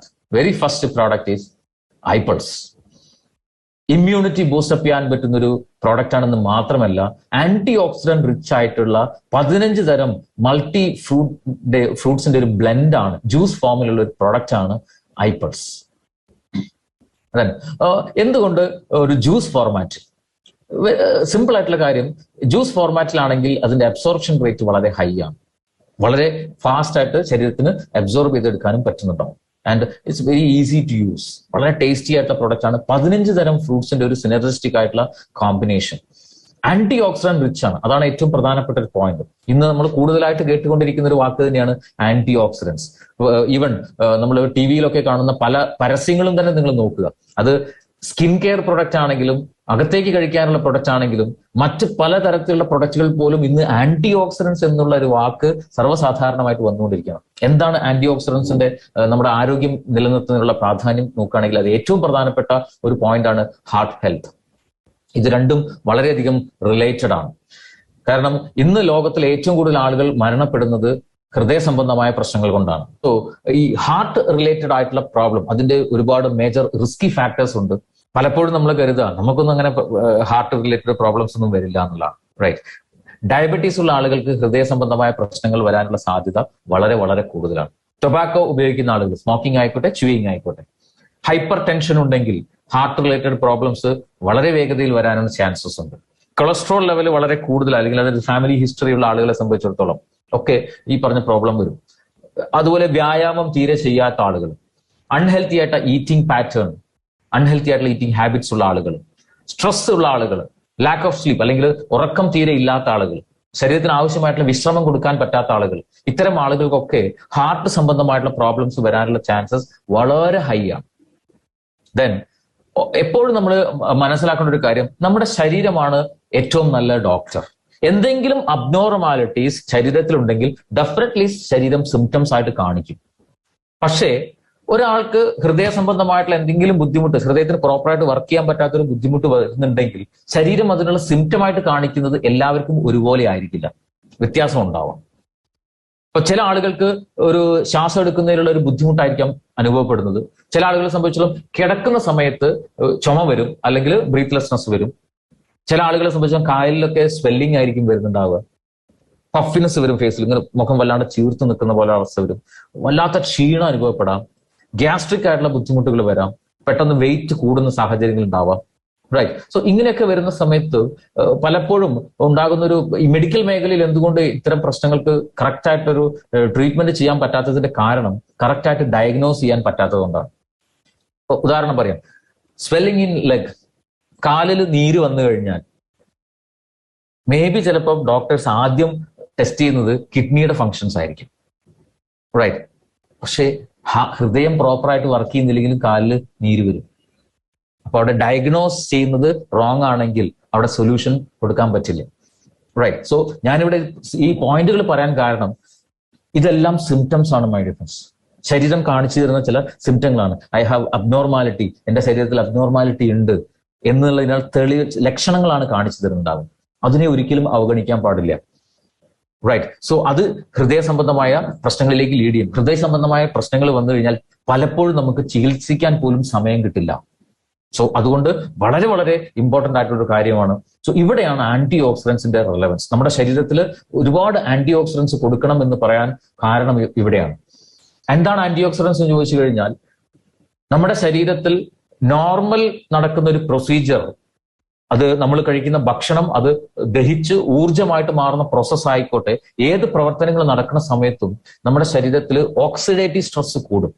product. Very first product is iPads. Immunity boost up ചെയ്യാൻ പറ്റുന്ന ഒരു പ്രോഡക്റ്റ് ആണെന്ന് മാത്രമല്ല, ആന്റി ഓക്സിഡന്റ് റിച്ച് ആയിട്ടുള്ള 15 തരം മൾട്ടി ഫ്രൂട്ട്സിന്റെ ഒരു ബ്ലെൻഡ് ആണ്, ജ്യൂസ് ഫോമിലുള്ള ഒരു പ്രോഡക്റ്റ് ആണ് ഐപഡ്സ്. എന്തുകൊണ്ട് ഒരു ജ്യൂസ് ഫോർമാറ്റ്? സിമ്പിൾ ആയിട്ടുള്ള കാര്യം, ജ്യൂസ് ഫോർമാറ്റിലാണെങ്കിൽ അതിന്റെ അബ്സോർപ്ഷൻ റേറ്റ് വളരെ ഹൈ ആണ്, വളരെ ഫാസ്റ്റ് ആയിട്ട് ശരീരത്തിന് അബ്സോർബ് ചെയ്തെടുക്കാനും പറ്റുന്നുണ്ടാവും. And it's very easy to use. വളരെ ടേസ്റ്റി ആയിട്ടുള്ള പ്രൊഡക്റ്റ് ആണ്. 15 തരം ഫ്രൂട്ട്സിന്റെ ഒരു സിനർജിസ്റ്റിക് ആയിട്ടുള്ള കോമ്പിനേഷൻ. ആന്റി ഓക്സിഡന്റ് റിച്ച് ആണ്. അതാണ് ഏറ്റവും പ്രധാനപ്പെട്ട ഒരു പോയിന്റ്. ഇന്ന് നമ്മൾ കൂടുതലായിട്ട് കേട്ടുകൊണ്ടിരിക്കുന്ന ഒരു വാക്ക് തന്നെയാണ് ആന്റി ഓക്സിഡൻസ്. ഈവൻ നമ്മൾ ടി വിയിലൊക്കെ കാണുന്ന പല പരസ്യങ്ങളും തന്നെ നിങ്ങൾ നോക്കുക, അത് സ്കിൻ കെയർ പ്രൊഡക്റ്റ് ആണെങ്കിലും അകത്തേക്ക് കഴിക്കാനുള്ള പ്രൊഡക്റ്റ് ആണെങ്കിലും മറ്റ് പലതരത്തിലുള്ള പ്രൊഡക്റ്റുകൾ പോലും ഇന്ന് ആന്റി ഓക്സിഡൻസ് എന്നുള്ള ഒരു വാക്ക് സർവ്വസാധാരണമായിട്ട് വന്നുകൊണ്ടിരിക്കുകയാണ്. എന്താണ് ആന്റി ഓക്സിഡൻസിന്റെ നമ്മുടെ ആരോഗ്യം നിലനിർത്തുന്നതിനുള്ള പ്രാധാന്യം നോക്കുകയാണെങ്കിൽ അത് ഏറ്റവും പ്രധാനപ്പെട്ട ഒരു പോയിന്റ് ആണ് ഹാർട്ട് ഹെൽത്ത്. ഇത് രണ്ടും വളരെയധികം റിലേറ്റഡ് ആണ്. കാരണം ഇന്ന് ലോകത്തിലെ ഏറ്റവും കൂടുതൽ ആളുകൾ മരണപ്പെടുന്നത് ഹൃദയ സംബന്ധമായ പ്രശ്നങ്ങൾ കൊണ്ടാണ്. സോ ഈ ഹാർട്ട് റിലേറ്റഡ് ആയിട്ടുള്ള പ്രോബ്ലം, അതിന്റെ ഒരുപാട് മേജർ റിസ്കി ഫാക്ടേഴ്സ് ഉണ്ട്. പലപ്പോഴും നമ്മൾ കരുതുക നമുക്കൊന്നും അങ്ങനെ ഹാർട്ട് റിലേറ്റഡ് പ്രോബ്ലംസ് ഒന്നും വരില്ല എന്നുള്ളതാണ്. റൈറ്റ്. ഡയബറ്റീസ് ഉള്ള ആളുകൾക്ക് ഹൃദയ സംബന്ധമായ പ്രശ്നങ്ങൾ വരാനുള്ള സാധ്യത വളരെ വളരെ കൂടുതലാണ്. ടൊബാക്കോ ഉപയോഗിക്കുന്ന ആളുകൾ, സ്മോക്കിംഗ് ആയിക്കോട്ടെ, ച്യൂയിങ് ആയിക്കോട്ടെ, ഹൈപ്പർ ടെൻഷൻ ഉണ്ടെങ്കിൽ ഹാർട്ട് റിലേറ്റഡ് പ്രോബ്ലംസ് വളരെ വേഗതയിൽ വരാനുള്ള ചാൻസസ് ഉണ്ട്. കൊളസ്ട്രോൾ ലെവൽ വളരെ കൂടുതൽ, അല്ലെങ്കിൽ അതിന്റെ ഫാമിലി ഹിസ്റ്ററി ഉള്ള ആളുകളെ സംബന്ധിച്ചിടത്തോളം ഒക്കെ ഈ പറഞ്ഞ പ്രോബ്ലം വരും. അതുപോലെ വ്യായാമം തീരെ ചെയ്യാത്ത ആളുകൾ, അൺഹെൽത്തി ആയിട്ട് ഈറ്റിംഗ് പാറ്റേൺ, അൺഹെൽത്തി ആയിട്ടുള്ള ഈറ്റിംഗ് ഹാബിറ്റ്സ് ഉള്ള ആളുകൾ, സ്ട്രെസ് ഉള്ള ആളുകൾ, ലാക്ക് ഓഫ് സ്ലീപ്പ് അല്ലെങ്കിൽ ഉറക്കം തീരെ ഇല്ലാത്ത ആളുകൾ, ശരീരത്തിന് ആവശ്യമായിട്ടുള്ള വിശ്രമം കൊടുക്കാൻ പറ്റാത്ത ആളുകൾ, ഇത്തരം ആളുകൾക്കൊക്കെ ഹാർട്ട് സംബന്ധമായിട്ടുള്ള പ്രോബ്ലംസ് വരാനുള്ള ചാൻസസ് വളരെ ഹൈ ആണ്. ദെൻ എപ്പോഴും നമ്മൾ മനസ്സിലാക്കേണ്ട ഒരു കാര്യം, നമ്മുടെ ശരീരമാണ് ഏറ്റവും നല്ല ഡോക്ടർ. എന്തെങ്കിലും അബ്നോർമാലിറ്റീസ് ശരീരത്തിലുണ്ടെങ്കിൽ ഡെഫിനറ്റ്ലി ശരീരം സിംറ്റംസ് ആയിട്ട് കാണിക്കും. പക്ഷേ ഒരാൾക്ക് ഹൃദയ സംബന്ധമായിട്ടുള്ള എന്തെങ്കിലും ബുദ്ധിമുട്ട്, ഹൃദയത്തിന് പ്രോപ്പറായിട്ട് വർക്ക് ചെയ്യാൻ പറ്റാത്തൊരു ബുദ്ധിമുട്ട് വരുന്നുണ്ടെങ്കിൽ ശരീരം അതിനുള്ള സിംറ്റമായിട്ട് കാണിക്കുന്നത് എല്ലാവർക്കും ഒരുപോലെ ആയിരിക്കില്ല, വ്യത്യാസം ഉണ്ടാവാം. ഇപ്പൊ ചില ആളുകൾക്ക് ഒരു ശ്വാസം എടുക്കുന്നതിലുള്ള ഒരു ബുദ്ധിമുട്ടായിരിക്കാം അനുഭവപ്പെടുന്നത്. ചില ആളുകളെ സംബന്ധിച്ചിടത്തോളം കിടക്കുന്ന സമയത്ത് ചുമ വരും, അല്ലെങ്കിൽ ബ്രീത്ത്ലെസ്നെസ് വരും. ചില ആളുകളെ സംബന്ധിച്ചാൽ കായലിലൊക്കെ സ്വെല്ലിംഗ് ആയിരിക്കും വരുന്നുണ്ടാവുക, പഫിനെസ് വരും, ഫേസിൽ ഇങ്ങനെ മുഖം വല്ലാണ്ട് ചീർത്ത് നിൽക്കുന്ന പോലെ അവസ്ഥ വരും, വല്ലാത്ത ക്ഷീണം അനുഭവപ്പെടാം, ഗ്യാസ്ട്രിക് ആയിട്ടുള്ള ബുദ്ധിമുട്ടുകൾ വരാം, പെട്ടെന്ന് വെയിറ്റ് കൂടുന്ന സാഹചര്യങ്ങൾ ഉണ്ടാവാം. റൈറ്റ്. സോ ഇങ്ങനെയൊക്കെ വരുന്ന സമയത്ത് പലപ്പോഴും ഉണ്ടാകുന്ന ഒരു ഈ മെഡിക്കൽ മേഖലയിൽ എന്തുകൊണ്ട് ഇത്തരം പ്രശ്നങ്ങൾക്ക് കറക്റ്റ് ആയിട്ടൊരു ട്രീറ്റ്മെന്റ് ചെയ്യാൻ പറ്റാത്തതിന്റെ കാരണം കറക്റ്റ് ആയിട്ട് ഡയഗ്നോസ് ചെയ്യാൻ പറ്റാത്തതുകൊണ്ടാണ്. ഉദാഹരണം പറയാം, സ്വെല്ലിംഗ് ഇൻ ലെഗ്, കാലിൽ നീര് വന്നു കഴിഞ്ഞാൽ മേ ബി ചിലപ്പോൾ ഡോക്ടേഴ്സ് ആദ്യം ടെസ്റ്റ് ചെയ്യുന്നത് കിഡ്നിയുടെ ഫങ്ഷൻസ് ആയിരിക്കും. റൈറ്റ്. പക്ഷേ ഹൃദയം പ്രോപ്പറായിട്ട് വർക്ക് ചെയ്യുന്നില്ലെങ്കിലും കാലിൽ നീര് വരും. അപ്പൊ അവിടെ ഡയഗ്നോസ് ചെയ്യുന്നത് റോങ് ആണെങ്കിൽ അവിടെ സൊല്യൂഷൻ കൊടുക്കാൻ പറ്റില്ല. റൈറ്റ്. സോ ഞാനിവിടെ ഈ പോയിന്റുകൾ പറയാൻ കാരണം ഇതെല്ലാം സിംറ്റംസ് ആണ്, മൈ ഡിഫൻസ്. ശരീരം കാണിച്ചു തരുന്ന ചില സിംറ്റങ്ങളാണ്. ഐ ഹാവ് അബ്നോർമാലിറ്റി, എന്റെ ശരീരത്തിൽ അബ്നോർമാലിറ്റി ഉണ്ട് എന്നുള്ളതിനാൽ ലക്ഷണങ്ങളാണ് കാണിച്ചു തരുന്നുണ്ടാവും. അതിനെ ഒരിക്കലും അവഗണിക്കാൻ പാടില്ല. റൈറ്റ്. സോ അത് ഹൃദയ സംബന്ധമായ പ്രശ്നങ്ങളിലേക്ക് ലീഡ് ചെയ്യും. ഹൃദയ സംബന്ധമായ പ്രശ്നങ്ങൾ വന്നു കഴിഞ്ഞാൽ പലപ്പോഴും നമുക്ക് ചികിത്സിക്കാൻ പോലും സമയം കിട്ടില്ല. സോ അതുകൊണ്ട് വളരെ വളരെ ഇമ്പോർട്ടന്റ് ആയിട്ടുള്ള കാര്യമാണ്. സോ ഇവിടെയാണ് ആന്റി ഓക്സിഡൻസിന്റെ റെലവൻസ്. നമ്മുടെ ശരീരത്തിൽ ഒരുപാട് ആന്റി ഓക്സിഡൻസ് കൊടുക്കണം എന്ന് പറയാൻ കാരണം ഇവിടെയാണ്. എന്താണ് ആന്റി ഓക്സിഡൻസ് എന്ന് ചോദിച്ചു കഴിഞ്ഞാൽ, നമ്മുടെ ശരീരത്തിൽ നോർമൽ നടക്കുന്ന ഒരു പ്രൊസീജിയർ, അത് നമ്മൾ കഴിക്കുന്ന ഭക്ഷണം അത് ദഹിച്ച് ഊർജമായിട്ട് മാറുന്ന പ്രോസസ് ആയിക്കോട്ടെ, ഏത് പ്രവർത്തനങ്ങൾ നടക്കുന്ന സമയത്തും നമ്മുടെ ശരീരത്തിൽ ഓക്സിഡേറ്റീവ് സ്ട്രെസ് കൂടും.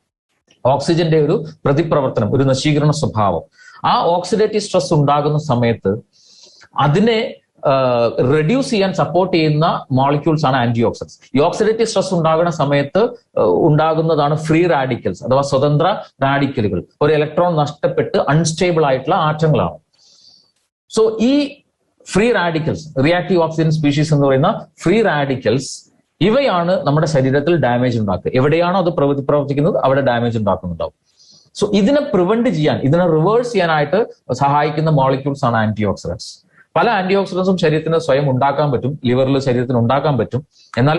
ഓക്സിജന്റെ ഒരു പ്രതിപ്രവർത്തനം, ഒരു നശീകരണ സ്വഭാവം. ആ ഓക്സിഡേറ്റീവ് സ്ട്രെസ് ഉണ്ടാകുന്ന സമയത്ത് അതിനെ റെഡ്യൂസ് ചെയ്യാൻ സപ്പോർട്ട് ചെയ്യുന്ന മോളിക്യൂൾസ് ആണ് ആന്റി ഓക്സിഡൻസ്. ഈ ഓക്സിഡേറ്റീവ് സ്ട്രെസ് ഉണ്ടാകുന്ന സമയത്ത് ഉണ്ടാകുന്നതാണ് ഫ്രീ റാഡിക്കൽസ് അഥവാ സ്വതന്ത്ര റാഡിക്കലുകൾ. ഒരു ഇലക്ട്രോൺ നഷ്ടപ്പെട്ട് അൺസ്റ്റേബിൾ ആയിട്ടുള്ള ആറ്റങ്ങളാണ്. സോ ഈ free radicals, reactive oxygen species എന്ന് പറയുന്ന ഫ്രീ റാഡിക്കൽസ്, ഇവയാണ് നമ്മുടെ ശരീരത്തിൽ ഡാമേജ് ഉണ്ടാക്കുക. എവിടെയാണോ അത് പ്രവർത്തിക്കുന്നത് അവിടെ ഡാമേജ് ഉണ്ടാക്കുന്നുണ്ടാവും. സോ ഇതിനെ പ്രിവെന്റ് ചെയ്യാൻ, ഇതിനെ റിവേഴ്സ് ചെയ്യാനായിട്ട് സഹായിക്കുന്ന മോളിക്യൂൾസ് ആണ് ആന്റി ഓക്സിഡൻസ്. പല ആന്റി ഓക്സിഡൻസും ശരീരത്തിന് സ്വയം ഉണ്ടാക്കാൻ പറ്റും, ലിവറിൽ ശരീരത്തിന് ഉണ്ടാക്കാൻ പറ്റും. എന്നാൽ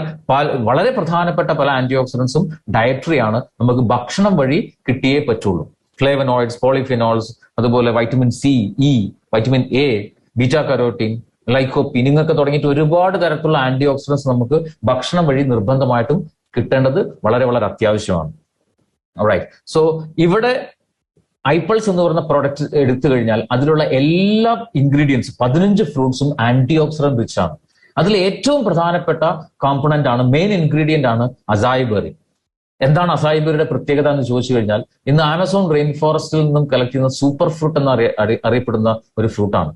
വളരെ പ്രധാനപ്പെട്ട പല ആന്റി ഓക്സിഡൻസും ഡയറ്ററി ആണ്, നമുക്ക് ഭക്ഷണം വഴി കിട്ടിയേ പറ്റുള്ളൂ. ഫ്ലേവനോയിഡ്സ്, പോളിഫിനോൾസ്, അതുപോലെ vitamin C, E, vitamin A, beta carotene, lycopene, ഇങ്ങനൊക്കെ തുടങ്ങിയിട്ട് ഒരുപാട് തരത്തിലുള്ള ആന്റി ഓക്സിഡൻസ് നമുക്ക് ഭക്ഷണം വഴി നിർബന്ധമായിട്ടും കിട്ടേണ്ടത് വളരെ വളരെ അത്യാവശ്യമാണ്. റൈറ്റ്. സോ ഇവിടെ ഐപ്പൾസ് എന്ന് പറയുന്ന പ്രോഡക്റ്റ് എടുത്തു കഴിഞ്ഞാൽ അതിലുള്ള എല്ലാ ഇൻഗ്രീഡിയൻസ് 15 ഫ്രൂട്ട്സും ആന്റി ഓക്സിഡന്റ് റിച്ച് ആണ്. അതിൽ ഏറ്റവും പ്രധാനപ്പെട്ട കോമ്പണന്റ് ആണ്, മെയിൻ ഇൻഗ്രീഡിയന്റ് ആണ് അസായി ബെറി. എന്താണ് അസായി ബെറിയുടെ പ്രത്യേകത എന്ന് ചോദിച്ചു കഴിഞ്ഞാൽ, ഇന്ന് ആമസോൺ റെയിൻ ഫോറസ്റ്റിൽ നിന്നും കളക്ട് ചെയ്യുന്ന സൂപ്പർ ഫ്രൂട്ട് എന്ന് അറിയപ്പെടുന്ന ഒരു ഫ്രൂട്ടാണ്.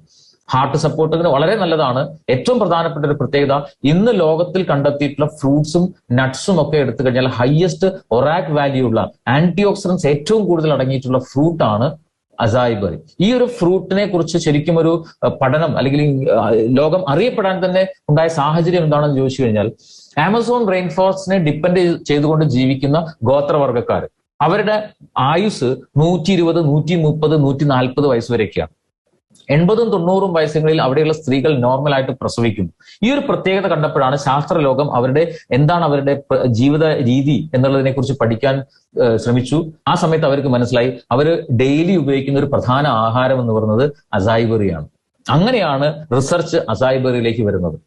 ഹാർട്ട് സപ്പോർട്ടിന് വളരെ നല്ലതാണ്. ഏറ്റവും പ്രധാനപ്പെട്ട ഒരു പ്രത്യേകത, ഇന്ന് ലോകത്തിൽ കണ്ടെത്തിയിട്ടുള്ള ഫ്രൂട്ട്സും നട്ട്സും ഒക്കെ എടുത്തു കഴിഞ്ഞാൽ ഹയസ്റ്റ് ഒറാക് വാല്യൂ ഉള്ള, ആന്റി ഓക്സിഡൻസ് ഏറ്റവും കൂടുതൽ അടങ്ങിയിട്ടുള്ള ഫ്രൂട്ടാണ് അസായി ബെറി. ഈ ഒരു ഫ്രൂട്ടിനെ കുറിച്ച് ശരിക്കും ഒരു പഠനം അല്ലെങ്കിൽ ലോകം അറിയപ്പെടാൻ തന്നെ ഉണ്ടായ സാഹചര്യം എന്താണെന്ന് ചോദിച്ചു കഴിഞ്ഞാൽ, ആമസോൺ റെയിൻ ഫോറസ്റ്റിനെ ഡിപ്പെൻഡ് ചെയ്തുകൊണ്ട് ജീവിക്കുന്ന ഗോത്രവർഗ്ഗക്കാർ, അവരുടെ ആയുസ് 120, 130, 140 വയസ്സ് വരെയൊക്കെയാണ്. 80ഉം 90ഉം വയസ്സുകളിൽ അവിടെയുള്ള സ്ത്രീകൾ നോർമലായിട്ട് പ്രസവിക്കുന്നു. ഈ ഒരു പ്രത്യേകത കണ്ടപ്പോഴാണ് ശാസ്ത്രലോകം എന്താണ് അവരുടെ ജീവിത രീതി എന്നുള്ളതിനെ കുറിച്ച് പഠിക്കാൻ ശ്രമിച്ചു. ആ സമയത്ത് അവർക്ക് മനസ്സിലായി അവർ ഡെയിലി ഉപയോഗിക്കുന്ന ഒരു പ്രധാന ആഹാരം എന്ന് പറയുന്നത് അസായി ബെറിയാണ്. അങ്ങനെയാണ് റിസർച്ച് അസായി ബെറിയിലേക്ക് വരുന്നത്.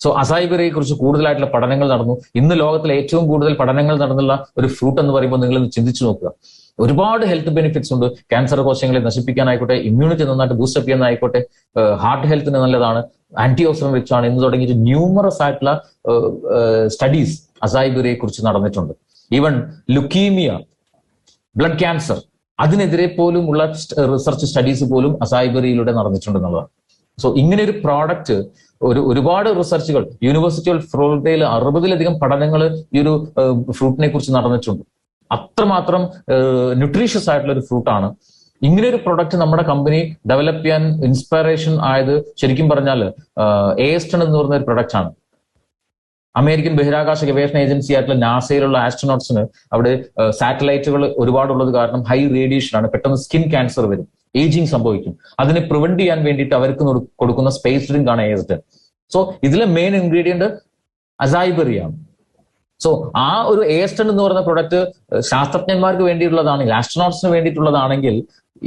സോ അസായി ബെറിയെ കുറിച്ച് കൂടുതലായിട്ടുള്ള പഠനങ്ങൾ നടന്നു. ഇന്ന് ലോകത്തിലെ ഏറ്റവും കൂടുതൽ പഠനങ്ങൾ നടന്നുള്ള ഒരു ഫ്രൂട്ട് എന്ന് പറയുമ്പോൾ നിങ്ങൾ ചിന്തിച്ചു നോക്കുക. ഒരുപാട് ഹെൽത്ത് ബെനിഫിറ്റ്സ് ഉണ്ട്. ക്യാൻസർ കോശങ്ങളെ നശിപ്പിക്കാനായിക്കോട്ടെ, ഇമ്മ്യൂണിറ്റി നന്നായിട്ട് ബൂസ്റ്റപ്പ് ചെയ്യാനായിക്കോട്ടെ, ഹാർട്ട് ഹെൽത്തിന് നല്ലതാണ്, ആന്റി ഓക്സിഡന്റ് റിച്ച് ആണ് എന്ന് തുടങ്ങിയിട്ട് ന്യൂമറസ് ആയിട്ടുള്ള സ്റ്റഡീസ് അസായി ബെറിയെ കുറിച്ച് നടന്നിട്ടുണ്ട്. ഈവൻ ലുക്കീമിയ, ബ്ലഡ് ക്യാൻസർ, അതിനെതിരെ പോലും ഉള്ള റിസർച്ച് സ്റ്റഡീസ് പോലും അസായി ബെറിയിലൂടെ നടന്നിട്ടുണ്ടെന്നുള്ളതാണ്. സോ ഇങ്ങനെ ഒരു പ്രോഡക്റ്റ്, ഒരുപാട് റിസർച്ചുകൾ, യൂണിവേഴ്സിറ്റി ഓഫ് ഫ്ലോറിഡയിൽ 60ലധികം പഠനങ്ങൾ ഈ ഒരു ഫ്രൂട്ടിനെ കുറിച്ച് നടന്നിട്ടുണ്ട്. അത്രമാത്രം ന്യൂട്രീഷ്യസ് ആയിട്ടുള്ള ഒരു ഫ്രൂട്ടാണ്. ഇങ്ങനെ ഒരു പ്രൊഡക്റ്റ് നമ്മുടെ കമ്പനി ഡെവലപ്പ് ചെയ്യാൻ ഇൻസ്പിറേഷൻ ആയത് ശരിക്കും പറഞ്ഞാൽ എസ്റ്റൺ എന്ന് പറയുന്ന ഒരു പ്രൊഡക്റ്റ് ആണ്. അമേരിക്കൻ ബഹിരാകാശ ഗവേഷണ ഏജൻസി ആയിട്ടുള്ള നാസയിലുള്ള ആസ്ട്രോനോട്സിന് അവിടെ സാറ്റലൈറ്റുകൾ ഒരുപാടുള്ളത് കാരണം ഹൈ റേഡിയേഷൻ ആണ്, പെട്ടെന്ന് സ്കിൻ ക്യാൻസർ വരും, ഏജിങ് സംഭവിക്കും. അതിനെ പ്രിവെന്റ് ചെയ്യാൻ വേണ്ടിയിട്ട് അവർക്ക് കൊടുക്കുന്ന സ്പേസ് ഡ്രിങ്ക് ആണ് എസ്റ്റൺ. സോ ഇതിലെ മെയിൻ ഇൻഗ്രീഡിയന്റ് അസായി ബെറിയാണ്. സോ ആ ഒരു എസ്റ്റൺ എന്ന് പറയുന്ന പ്രൊഡക്റ്റ് ശാസ്ത്രജ്ഞന്മാർക്ക് വേണ്ടിയിട്ടുള്ളതാണെങ്കിൽ, ആസ്ട്രോനോട്സിന് വേണ്ടിയിട്ടുള്ളതാണെങ്കിൽ,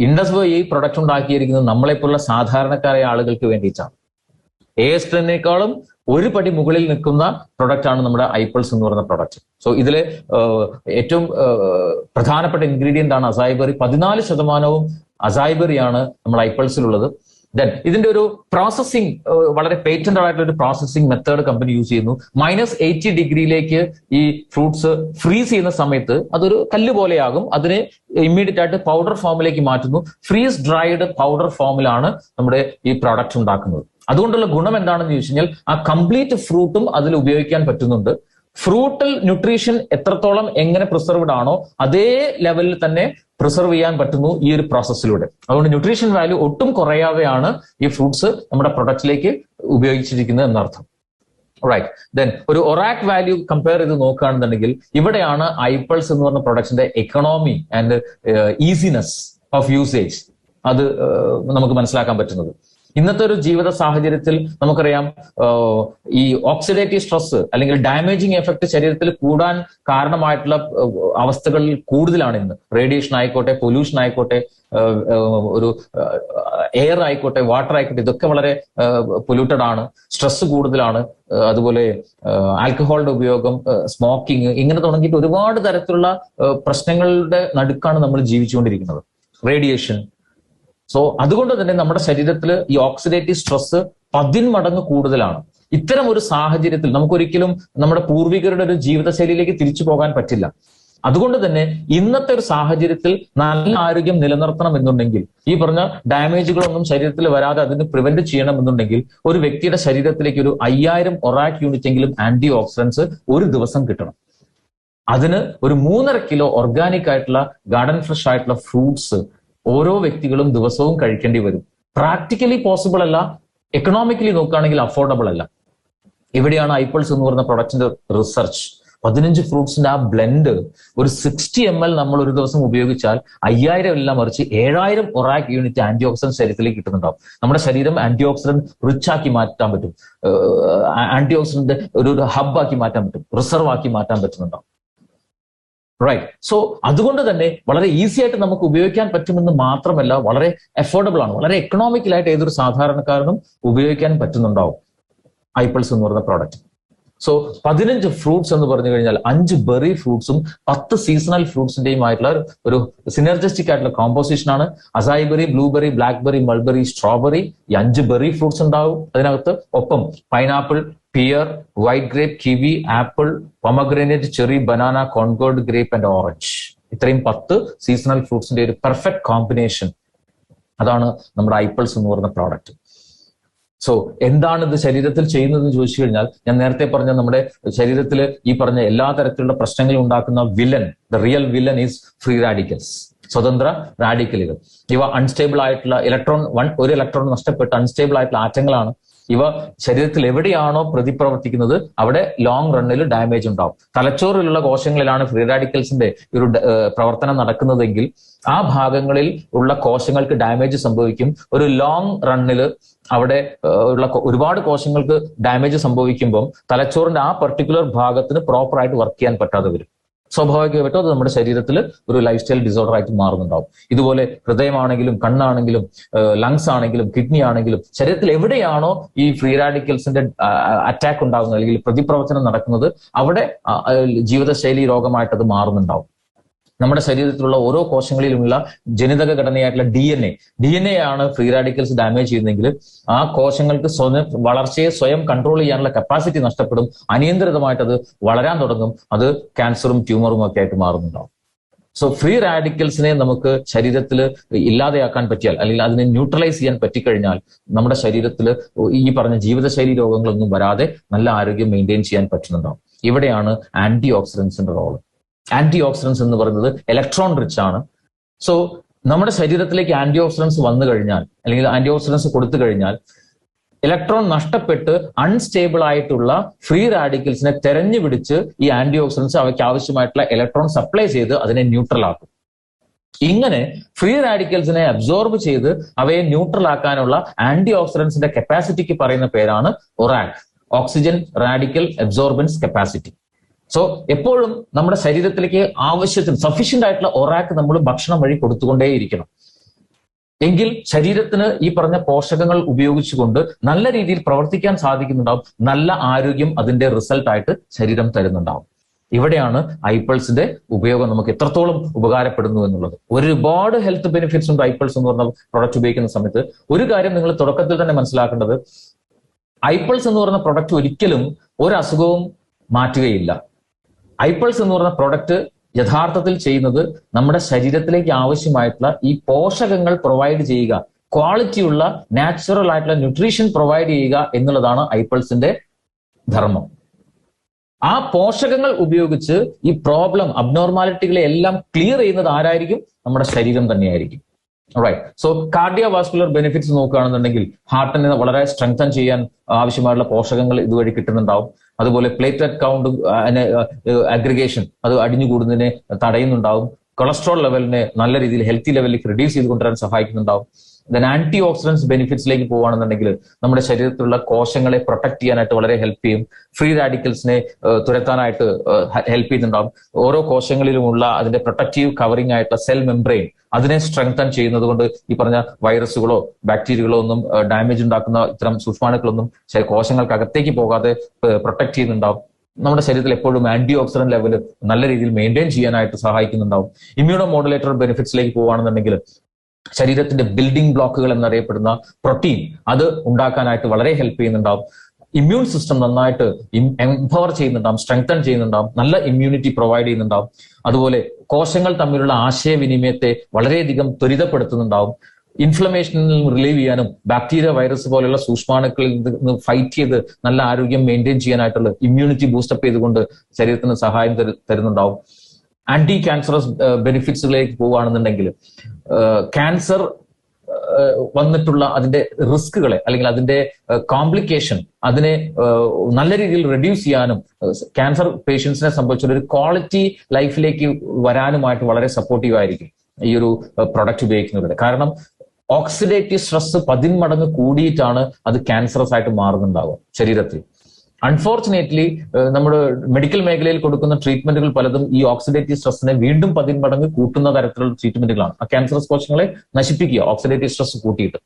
ഇൻഡസ് ഈ പ്രൊഡക്റ്റ് ഉണ്ടാക്കിയിരിക്കുന്നത് നമ്മളെപ്പോലുള്ള സാധാരണക്കാരായ ആളുകൾക്ക് വേണ്ടിയിട്ടാണ്. എസ്റ്റണിനേക്കാളും ഒരു പടി മുകളിൽ നിൽക്കുന്ന പ്രൊഡക്റ്റ് ആണ് നമ്മുടെ ഐപ്പൾസ് എന്ന് പറയുന്ന പ്രൊഡക്റ്റ്. സോ ഇതിലെ ഏറ്റവും പ്രധാനപ്പെട്ട ഇൻഗ്രീഡിയന്റ് ആണ് അസായി ബെറി. 14% അസായി ബെറിയാണ് നമ്മുടെ ഐപ്പൾസിലുള്ളത്. ദെൻ ഇതിന്റെ ഒരു പ്രോസസ്സിംഗ്, വളരെ പേറ്റന്റ് ആയിട്ടുള്ള ഒരു പ്രോസസ്സിംഗ് മെത്തേഡ് കമ്പനി യൂസ് ചെയ്യുന്നു. -80 ഡിഗ്രിയിലേക്ക് ഈ ഫ്രൂട്ട്സ് ഫ്രീസ് ചെയ്യുന്ന സമയത്ത് അതൊരു കല്ല് പോലെയാകും. അതിനെ ഇമ്മീഡിയറ്റ് ആയിട്ട് പൗഡർ ഫോമിലേക്ക് മാറ്റുന്നു. ഫ്രീസ് ഡ്രൈഡ് പൗഡർ ഫോമിലാണ് നമ്മുടെ ഈ പ്രോഡക്റ്റ് ഉണ്ടാക്കുന്നത്. അതുകൊണ്ടുള്ള ഗുണം എന്താണെന്ന് ചോദിച്ചു കഴിഞ്ഞാൽ, ആ കംപ്ലീറ്റ് ഫ്രൂട്ടും അതിൽ ഉപയോഗിക്കാൻ പറ്റുന്നുണ്ട്. ഫ്രൂട്ടൽ ന്യൂട്രീഷൻ എത്രത്തോളം എങ്ങനെ പ്രിസർവ്ഡ് ആണോ അതേ ലെവലിൽ തന്നെ പ്രിസർവ് ചെയ്യാൻ പറ്റുന്നു ഈ ഒരു പ്രോസസ്സിലൂടെ. അതുകൊണ്ട് ന്യൂട്രീഷൻ വാല്യൂ ഒട്ടും കുറയാതെയാണ് ഈ ഫ്രൂട്ട്സ് നമ്മുടെ പ്രൊഡക്റ്റിലേക്ക് ഉപയോഗിച്ചിരിക്കുന്നത് എന്നർത്ഥം. റൈറ്റ്. ദെൻ ഒരു ഒറാക് വാല്യൂ കമ്പയർ ചെയ്ത് നോക്കുകയാണെന്നുണ്ടെങ്കിൽ, ഇവിടെയാണ് ഐപ്പൾസ് എന്ന് പറഞ്ഞ പ്രൊഡക്റ്റിന്റെ economy and easiness of usage അത് നമുക്ക് മനസ്സിലാക്കാൻ പറ്റുന്നത്. ഇന്നത്തെ ഒരു ജീവിത സാഹചര്യത്തിൽ നമുക്കറിയാം, ഈ ഓക്സിഡേറ്റീവ് സ്ട്രെസ് അല്ലെങ്കിൽ ഡാമേജിങ് എഫക്ട് ശരീരത്തിൽ കൂടാൻ കാരണമായിട്ടുള്ള അവസ്ഥകൾ കൂടുതലാണ് ഇന്ന്. റേഡിയേഷൻ ആയിക്കോട്ടെ, പൊല്യൂഷൻ ആയിക്കോട്ടെ, ഒരു എയർ ആയിക്കോട്ടെ, വാട്ടർ ആയിക്കോട്ടെ, ഇതൊക്കെ വളരെ പൊല്യൂട്ടഡ് ആണ്. സ്ട്രെസ് കൂടുതലാണ്. അതുപോലെ ആൽക്കഹോളിന്റെ ഉപയോഗം, സ്മോക്കിംഗ്, ഇങ്ങനെ തുടങ്ങിയിട്ട് ഒരുപാട് തരത്തിലുള്ള പ്രശ്നങ്ങളുടെ നടുക്കാണ് നമ്മൾ ജീവിച്ചുകൊണ്ടിരിക്കുന്നത്. റേഡിയേഷൻ. സോ അതുകൊണ്ട് തന്നെ നമ്മുടെ ശരീരത്തിൽ ഈ ഓക്സിഡേറ്റീവ് സ്ട്രെസ് 10 മടങ്ങ് കൂടുതലാണ്. ഇത്തരം ഒരു സാഹചര്യത്തിൽ നമുക്കൊരിക്കലും നമ്മുടെ പൂർവികരുടെ ഒരു ജീവിതശൈലിയിലേക്ക് തിരിച്ചു പോകാൻ പറ്റില്ല. അതുകൊണ്ട് തന്നെ ഇന്നത്തെ ഒരു സാഹചര്യത്തിൽ നല്ല ആരോഗ്യം നിലനിർത്തണം എന്നുണ്ടെങ്കിൽ, ഈ പറഞ്ഞ ഡാമേജുകളൊന്നും ശരീരത്തിൽ വരാതെ അതിന് പ്രിവെന്റ് ചെയ്യണമെന്നുണ്ടെങ്കിൽ, ഒരു വ്യക്തിയുടെ ശരീരത്തിലേക്ക് ഒരു 5000 ഒറാക് യൂണിറ്റ് എങ്കിലും ആന്റി ഓക്സിഡൻസ് ഒരു ദിവസം കിട്ടണം. അതിന് ഒരു 3.5 കിലോ ഓർഗാനിക് ആയിട്ടുള്ള ഗാർഡൻ ഫ്രഷ് ആയിട്ടുള്ള ഫ്രൂട്ട്സ് ഓരോ വ്യക്തികളും ദിവസവും കഴിക്കേണ്ടി വരും. പ്രാക്ടിക്കലി പോസിബിൾ അല്ല, എക്കണോമിക്കലി നോക്കുകയാണെങ്കിൽ അഫോർഡബിൾ അല്ല. ഇവിടെയാണ് ഐപ്പൾസ് എന്ന് പറയുന്ന പ്രൊഡക്റ്റിന്റെ റിസർച്ച് 15 ഫ്രൂട്ട്സിന്റെ ആ ബ്ലെൻഡ് ഒരു 60 ml നമ്മൾ ഒരു ദിവസം ഉപയോഗിച്ചാൽ 5000 അല്ല മറിച്ച് 7000 ഒറാക് യൂണിറ്റ് ആന്റി ഓക്സിഡന്റ് ശരീരത്തിലേക്ക് കിട്ടുന്നുണ്ടാവും. നമ്മുടെ ശരീരം ആന്റി ഓക്സിഡന്റ് റിച്ച് ആക്കി മാറ്റാൻ പറ്റും, ആന്റി ഓക്സിഡന്റ് ഒരു ഹബ് ആക്കി മാറ്റാൻ പറ്റും, റിസർവ് ആക്കി മാറ്റാൻ പറ്റുന്നുണ്ടാവും. റൈറ്റ്. സോ അതുകൊണ്ട് തന്നെ വളരെ ഈസി ആയിട്ട് നമുക്ക് ഉപയോഗിക്കാൻ പറ്റുമെന്ന് മാത്രമല്ല, വളരെ അഫോർഡബിൾ ആണ്, വളരെ എക്കണോമിക്കലായിട്ട് ഏതൊരു സാധാരണക്കാരനും ഉപയോഗിക്കാൻ പറ്റുന്നുണ്ടാവും ഐപ്പിൾസ് എന്ന് പറയുന്ന പ്രോഡക്റ്റ്. സോ 15 ഫ്രൂട്ട്സ് എന്ന് പറഞ്ഞു കഴിഞ്ഞാൽ 5 ബെറി ഫ്രൂട്ട്സും 10 സീസണൽ ഫ്രൂട്ട്സിന്റെയും ആയിട്ടുള്ള ഒരു സിനർജിസ്റ്റിക് ആയിട്ടുള്ള കോമ്പോസിഷൻ ആണ്. Acai berry, blueberry, black berry, mulberry, strawberry, ഈ 5 ബെറി ഫ്രൂട്ട്സ് ഉണ്ടാവും അതിനകത്ത്. ഒപ്പം pineapple, pear, white grape, kiwi, apple, pomegranate, cherry, banana, Concord grape and orange. ഇത്രയും 10 സീസണൽ ഫ്രൂട്ട്സിന്റെ ഒരു പെർഫെക്റ്റ് കോമ്പിനേഷൻ, അതാണ് നമ്മുടെ ഐപ്പിൾസ് എന്ന് പറയുന്ന പ്രോഡക്റ്റ്. സോ എന്താണ് ഇത് ശരീരത്തിൽ ചെയ്യുന്നതെന്ന് ചോദിച്ചു കഴിഞ്ഞാൽ, ഞാൻ നേരത്തെ പറഞ്ഞ നമ്മുടെ ശരീരത്തിൽ ഈ പറഞ്ഞ എല്ലാ തരത്തിലുള്ള പ്രശ്നങ്ങളും ഉണ്ടാക്കുന്ന villain, the real villain is free radicals, സ്വതന്ത്ര റാഡിക്കലുകൾ. ഇവ അൺസ്റ്റേബിൾ ആയിട്ടുള്ള ഒരു ഇലക്ട്രോൺ നഷ്ടപ്പെട്ട് അൺസ്റ്റേബിൾ ആയിട്ടുള്ള ആറ്റങ്ങളാണ്. ഇവ ശരീരത്തിൽ എവിടെയാണോ പ്രതിപ്രവർത്തിക്കുന്നത് അവിടെ ലോങ് റണ്ണിൽ ഡാമേജ് ഉണ്ടാവും. തലച്ചോറിലുള്ള കോശങ്ങളിലാണ് ഫ്രീ റാഡിക്കൽസിന്റെ ഒരു പ്രവർത്തനം നടക്കുന്നതെങ്കിൽ ആ ഭാഗങ്ങളിൽ ഉള്ള കോശങ്ങൾക്ക് ഡാമേജ് സംഭവിക്കും. ഒരു ലോങ് റണ്ണിൽ അവിടെ ഉള്ള ഒരുപാട് കോശങ്ങൾക്ക് ഡാമേജ് സംഭവിക്കുമ്പോൾ തലച്ചോറിന്റെ ആ പെർട്ടിക്കുലർ ഭാഗത്തിന് പ്രോപ്പറായിട്ട് വർക്ക് ചെയ്യാൻ പറ്റാതെ വരും. സ്വാഭാവികമായിട്ടും അത് നമ്മുടെ ശരീരത്തിൽ ഒരു ലൈഫ് സ്റ്റൈൽ ഡിസോർഡർ ആയിട്ട് മാറുന്നുണ്ടാവും. ഇതുപോലെ ഹൃദയമാണെങ്കിലും കണ്ണാണെങ്കിലും ലങ്സ് ആണെങ്കിലും കിഡ്നി ആണെങ്കിലും ശരീരത്തിൽ എവിടെയാണോ ഈ ഫ്രീ റാഡിക്കൽസിന്റെ അറ്റാക്ക് ഉണ്ടാകുന്നത് അല്ലെങ്കിൽ പ്രതിപ്രവർത്തനം നടക്കുന്നത് അവിടെ ജീവിതശൈലി രോഗമായിട്ട് അത് മാറുന്നുണ്ടാവും. നമ്മുടെ ശരീരത്തിലുള്ള ഓരോ കോശങ്ങളിലുമുള്ള ജനിതക ഘടനയായിട്ടുള്ള ഡി എൻ എ ആണ് ഫ്രീ റാഡിക്കൽസ് ഡാമേജ് ചെയ്യുന്നതെങ്കിൽ ആ കോശങ്ങൾക്ക് വളർച്ചയെ സ്വയം കൺട്രോൾ ചെയ്യാനുള്ള കപ്പാസിറ്റി നഷ്ടപ്പെടും. അനിയന്ത്രിതമായിട്ട് അത് വളരാൻ തുടങ്ങും. അത് ക്യാൻസറും ട്യൂമറും ഒക്കെ ആയിട്ട് മാറുന്നുണ്ടാവും. സോ ഫ്രീ റാഡിക്കൽസിനെ നമുക്ക് ശരീരത്തിൽ ഇല്ലാതെയാക്കാൻ പറ്റിയാൽ, അല്ലെങ്കിൽ അതിനെ ന്യൂട്രലൈസ് ചെയ്യാൻ പറ്റിക്കഴിഞ്ഞാൽ നമ്മുടെ ശരീരത്തിൽ ഈ പറഞ്ഞ ജീവിതശൈലി രോഗങ്ങളൊന്നും വരാതെ നല്ല ആരോഗ്യം മെയിൻറ്റെയിൻ ചെയ്യാൻ പറ്റുന്നുണ്ടാവും. ഇവിടെയാണ് ആന്റി ഓക്സിഡൻസിന്റെ റോള്. ആന്റി ഓക്സിഡൻസ് എന്ന് പറയുന്നത് ഇലക്ട്രോൺ റിച്ച് ആണ്. സോ നമ്മുടെ ശരീരത്തിലേക്ക് ആന്റി ഓക്സിഡൻസ് വന്നു കഴിഞ്ഞാൽ, അല്ലെങ്കിൽ ആന്റി ഓക്സിഡൻസ് കൊടുത്തു കഴിഞ്ഞാൽ, ഇലക്ട്രോൺ നഷ്ടപ്പെട്ട് അൺസ്റ്റേബിൾ ആയിട്ടുള്ള ഫ്രീ റാഡിക്കൽസിനെ തെരഞ്ഞു പിടിച്ച് ഈ ആന്റി ഓക്സിഡൻസ് അവയ്ക്ക് ആവശ്യമായിട്ടുള്ള ഇലക്ട്രോൺ സപ്ലൈ ചെയ്ത് അതിനെ ന്യൂട്രൽ ആക്കും. ഇങ്ങനെ ഫ്രീ റാഡിക്കൽസിനെ അബ്സോർബ് ചെയ്ത് അവയെ ന്യൂട്രൽ ആക്കാനുള്ള ആന്റി ഓക്സിഡൻസിന്റെ കപ്പാസിറ്റിക്ക് പറയുന്ന പേരാണ് ORAC, oxygen radical absorbance capacity. So എപ്പോഴും നമ്മുടെ ശരീരത്തിലേക്ക് ആവശ്യത്തിന് സഫീഷ്യന്റ് ആയിട്ടുള്ള ഒറാക്ക് നമ്മൾ ഭക്ഷണം വഴി കൊടുത്തുകൊണ്ടേയിരിക്കണം. എങ്കിൽ ശരീരത്തിന് ഈ പറഞ്ഞ പോഷകങ്ങൾ ഉപയോഗിച്ചുകൊണ്ട് നല്ല രീതിയിൽ പ്രവർത്തിക്കാൻ സാധിക്കുന്നുണ്ടാവും. നല്ല ആരോഗ്യം അതിന്റെ റിസൾട്ട് ആയിട്ട് ശരീരം തരുന്നുണ്ടാവും. ഇവിടെയാണ് ഐപ്പിൾസിന്റെ ഉപയോഗം നമുക്ക് എത്രത്തോളം ഉപകാരപ്പെടുന്നു എന്നുള്ളത്. ഒരുപാട് ഹെൽത്ത് ബെനിഫിറ്റ്സ് ഉണ്ട് ഐപ്പിൾസ് എന്ന് പറഞ്ഞ പ്രൊഡക്റ്റ് ഉപയോഗിക്കുന്ന സമയത്ത്. ഒരു കാര്യം നിങ്ങൾ തുടക്കത്തിൽ തന്നെ മനസ്സിലാക്കേണ്ടത്, ഐപ്പിൾസ് എന്ന് പറയുന്ന പ്രൊഡക്റ്റ് ഒരിക്കലും ഒരു അസുഖവും മാറ്റുകയില്ല. ഐപ്പിൾസ് എന്ന് പറയുന്ന പ്രൊഡക്റ്റ് യഥാർത്ഥത്തിൽ ചെയ്യുന്നത് നമ്മുടെ ശരീരത്തിലേക്ക് ആവശ്യമായിട്ടുള്ള ഈ പോഷകങ്ങൾ പ്രൊവൈഡ് ചെയ്യുക, ക്വാളിറ്റിയുള്ള നാച്ചുറൽ ആയിട്ടുള്ള ന്യൂട്രീഷൻ പ്രൊവൈഡ് ചെയ്യുക എന്നുള്ളതാണ് ഐപ്പിൾസിന്റെ ധർമ്മം. ആ പോഷകങ്ങൾ ഉപയോഗിച്ച് ഈ പ്രോബ്ലം, അബ്നോർമാലിറ്റികളെ എല്ലാം ക്ലിയർ ചെയ്യുന്നത് ആരായിരിക്കും? നമ്മുടെ ശരീരം തന്നെയായിരിക്കും. റൈറ്റ്. സോ കാർഡിയോവാസ്കുലർ ബെനിഫിറ്റ്സ് നോക്കുകയാണെന്നുണ്ടെങ്കിൽ ഹാർട്ടിനെ വളരെ സ്ട്രെങ്തൻ ചെയ്യാൻ ആവശ്യമായിട്ടുള്ള പോഷകങ്ങൾ ഇതുവഴി കിട്ടുന്നുണ്ടാവും. അതുപോലെ പ്ലേറ്റ്ലെറ്റ് കൗണ്ട് അഗ്രിഗേഷൻ അത് അടിഞ്ഞുകൂടുന്നതിനെ തടയുന്നുണ്ടാവും. കൊളസ്ട്രോൾ ലെവലിനെ നല്ല രീതിയിൽ ഹെൽത്തി ലെവലിലേക്ക് റിഡ്യൂസ് ചെയ്ത് കൊണ്ടുവരാൻ സഹായിക്കുന്നുണ്ടാവും. ദെൻ ആന്റി ഓക്സിഡൻസ് ബെനിഫിറ്റ്സിലേക്ക് പോവുകയാണെന്നുണ്ടെങ്കിൽ നമ്മുടെ ശരീരത്തിലുള്ള കോശങ്ങളെ പ്രൊട്ടക്ട് ചെയ്യാനായിട്ട് വളരെ ഹെൽപ്പ് ചെയ്യും. ഫ്രീ റാഡിക്കൽസിനെ തുരത്താനായിട്ട് ഹെൽപ്പ് ചെയ്യുന്നുണ്ടാവും. ഓരോ കോശങ്ങളിലുമുള്ള അതിന്റെ പ്രൊട്ടക്റ്റീവ് കവറിംഗ് ആയിട്ടുള്ള സെൽ മെംബ്രെയിൻ അതിനെ സ്ട്രെങ്തൻ ചെയ്യുന്നത് കൊണ്ട് ഈ പറഞ്ഞ വൈറസുകളോ ബാക്ടീരിയകളോ ഒന്നും ഡാമേജ് ഉണ്ടാക്കുന്ന ഇത്തരം സൂക്ഷ്മാണുക്കളൊന്നും കോശങ്ങൾക്ക് അകത്തേക്ക് പോകാതെ പ്രൊട്ടക്ട് ചെയ്യുന്നുണ്ടാവും. നമ്മുടെ ശരീരത്തിൽ എപ്പോഴും ആന്റി ഓക്സിഡന്റ് ലെവൽ നല്ല രീതിയിൽ മെയിൻറ്റെയിൻ ചെയ്യാനായിട്ട് സഹായിക്കുന്നുണ്ടാവും. ഇമ്മ്യൂണോ മോഡുലേറ്റർ ബെനിഫിറ്റ്സിലേക്ക് പോവുകയാണെന്നുണ്ടെങ്കിൽ ശരീരത്തിന്റെ ബിൽഡിംഗ് ബ്ലോക്കുകൾ എന്നറിയപ്പെടുന്ന പ്രോട്ടീൻ അത് ഉണ്ടാക്കാനായിട്ട് വളരെ ഹെൽപ്പ് ചെയ്യുന്നുണ്ടാവും. ഇമ്മ്യൂൺ സിസ്റ്റം നന്നായിട്ട് എംപവർ ചെയ്യുന്നുണ്ടാവും, സ്ട്രെങ്തൻ ചെയ്യുന്നുണ്ടാവും, നല്ല ഇമ്മ്യൂണിറ്റി പ്രൊവൈഡ് ചെയ്യുന്നുണ്ടാവും. അതുപോലെ കോശങ്ങൾ തമ്മിലുള്ള ആശയവിനിമയത്തെ വളരെയധികം ത്വരിതപ്പെടുത്തുന്നുണ്ടാവും. ഇൻഫ്ലമേഷനിൽ റിലീവ് ചെയ്യാനും ബാക്ടീരിയ, വൈറസ് പോലെയുള്ള സൂക്ഷ്മാണുക്കളിൽ നിന്ന് ഫൈറ്റ് ചെയ്ത് നല്ല ആരോഗ്യം മെയിൻറ്റെയിൻ ചെയ്യാനായിട്ടുള്ള ഇമ്മ്യൂണിറ്റി ബൂസ്റ്റപ്പ് ചെയ്തുകൊണ്ട് ശരീരത്തിന് സഹായം തരുന്നുണ്ടാവും. ആന്റി ക്യാൻസറസ് ബെനിഫിറ്റ്സുകളിലേക്ക് പോവുകയാണെന്നുണ്ടെങ്കിൽ ക്യാൻസർ വന്നിട്ടുള്ള അതിന്റെ റിസ്കുകളെ അല്ലെങ്കിൽ അതിന്റെ കോംപ്ലിക്കേഷൻ അതിനെ നല്ല രീതിയിൽ റെഡ്യൂസ് ചെയ്യാനും ക്യാൻസർ പേഷ്യൻസിനെ സംബന്ധിച്ചുള്ള ഒരു ക്വാളിറ്റി ലൈഫിലേക്ക് വരാനുമായിട്ട് വളരെ സപ്പോർട്ടീവ് ആയിരിക്കും ഈ ഒരു പ്രൊഡക്റ്റ് ഉപയോഗിക്കുന്നവരുടെ. കാരണം ഓക്സിഡേറ്റീവ് സ്ട്രെസ് 10 മടങ്ങ് കൂടിയിട്ടാണ് അത് ക്യാൻസറസ് ആയിട്ട് മാറുന്നുണ്ടാവുക ശരീരത്തിൽ. അൺഫോർച്ചുനേറ്റ്ലി നമ്മുടെ മെഡിക്കൽ മേഖലയിൽ കൊടുക്കുന്ന ട്രീറ്റ്മെന്റുകൾ പലതും ഈ ഓക്സിഡേറ്റീവ് സ്ട്രെസ്സിനെ വീണ്ടും 10 മടങ്ങ് കൂട്ടുന്ന തരത്തിലുള്ള ട്രീറ്റ്മെന്റുകളാണ്. ആ ക്യാൻസറസ് കോശങ്ങളെ നശിപ്പിക്കുക ഓക്സിഡേറ്റീവ് സ്ട്രെസ് കൂട്ടിയിട്ട്.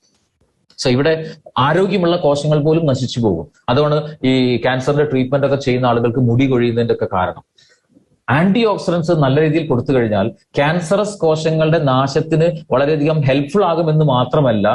സോ ഇവിടെ ആരോഗ്യമുള്ള കോശങ്ങൾ പോലും നശിച്ചു പോകും. അതുകൊണ്ട് ഈ ക്യാൻസറിന്റെ ട്രീറ്റ്മെന്റ് ഒക്കെ ചെയ്യുന്ന ആളുകൾക്ക് മുടി കൊഴിയുന്നതിന്റെ ഒക്കെ കാരണം. ആന്റി ഓക്സിഡൻസ് നല്ല രീതിയിൽ കൊടുത്തു കഴിഞ്ഞാൽ ക്യാൻസറസ് കോശങ്ങളുടെ നാശത്തിന് വളരെയധികം ഹെൽപ്ഫുൾ ആകുമെന്ന് മാത്രമല്ല